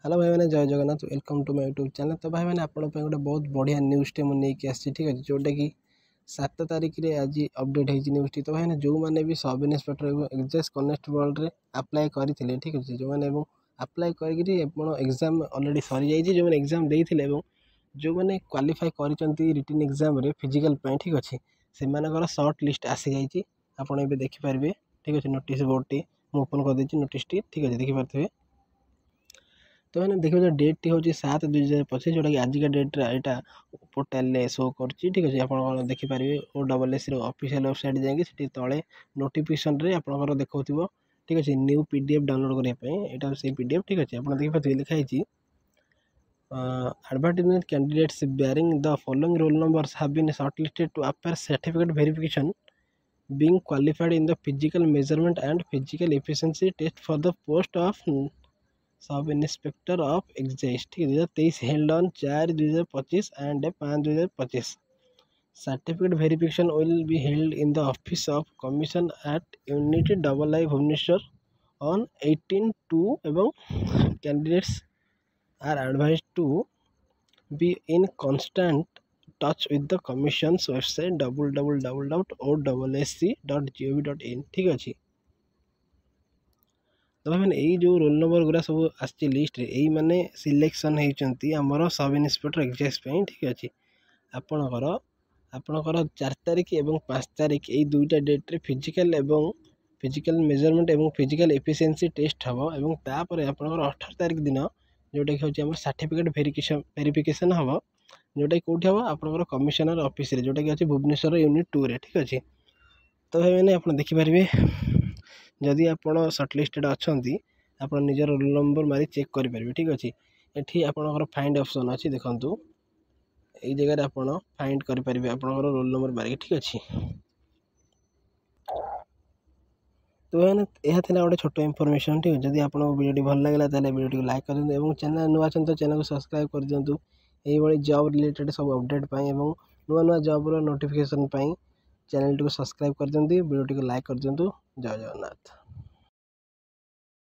Hello भाई मैंने जय Jagannath welcome to my YouTube channel. तो भाई मैंने आपन गोटे बहुत बढ़िया न्यूज़टे मुझे नहीं आसी ठीक अच्छे जोटा कि 7 तारिख में आज अपडेट होती न्यूज़टी। तो भाई जो मैंने भी सब इन्स्पेक्टर एक्साइज कनेस्टेबल रे अप्लाई करते ठीक अच्छे जो मैंने अप्लाई करी एग्जाम ऑलरेडी सरी जाइए जो मैंने एग्जाम देते जो मैंने क्वालिफाई कर रिटन एग्जाम रे फिजिकल ठीक अच्छे से सर्ट लिस्ट आसी जाइए आपड़ ए देखिपारे ठीक अच्छे नोटिस बोर्ड टी ओपन कर देती नोटिस टी ठीक अच्छे देखिपारे। तो मैंने देखिए जो डेट टी हूँ 7/2025 जोटा कि आज का डेट यहाँ पोर्टाल शो कर ठीक अच्छे आप देखिपारे OSS ऑफिशियल वेबसाइट जाकि तले नोटिफिकेशन रे आपंकर देखो ठीक अच्छे न्यू PDF डाउनलोड करने यहाँ से PDF ठीक अच्छे आप देखिए लिखाई advertisement candidates bearing the following roll numbers have been shortlisted to appear certificate verification being qualified in the physical measurement and physical efficiency test for the post of sub inspector of excise ठीक है 2023 held on 4/2025 and 5/2025। Certificate verification will be held in the office of commission at unit II Bhubaneswar on 18/2 एवं candidates are advised to be in constant touch with the commission website www.osc.gov.in ठीक अच्छे। तो भाई मैंने यही जो रोल नंबर गुरा सब आसची लिस्ट रे यही माने सिलेक्शन होती आमर सब इन्स्पेक्टर एक्साइज ठीक अच्छे आपणकर 4 तारिख और 5 तारिख यही दुईटा डेट रे फिजिकल मेजरमेंट और फिजिकल एफिशिएंसी टेस्ट हम और तापर आपणकर 18 तारिख दिन जोटा कि हूँ सर्टिफिकेट वेरिफिकेशन हम जोटा कौटी हम आपणकर कमिशनर ऑफिस रे जोटा कि अच्छे भुवनेश्वर यूनिट 2 रे ठीक अच्छे। तो भाई मैंने आप देखिपारे जदि आप सर्टलिस्टेड अच्छा आप निजर रोल नंबर मारी चेक करेंगे ठीक अच्छे ये आपंकर फाइंड ऑप्शन अच्छी देखूँ यही जगह आप फाइंड करेंगे आपंकर रोल नंबर मारिक ठीक अच्छे। तो मैंने यह गोटे छोट इनफॉरमेशन ठीक है जदि आपको वीडियो भल लगे तो वीडियो लाइक कर दिखाँ और चैनल नुआ अच्छा तो चैनल को सब्सक्राइब कर दिंतु यही जॉब रिलेटेड सब अपडेट और नुआ नुआ जॉब नोटिफिकेशन चैनल को सब्सक्राइब कर दिंतु वीडियो लाइक कर दिंतु। जय जगन्नाथ।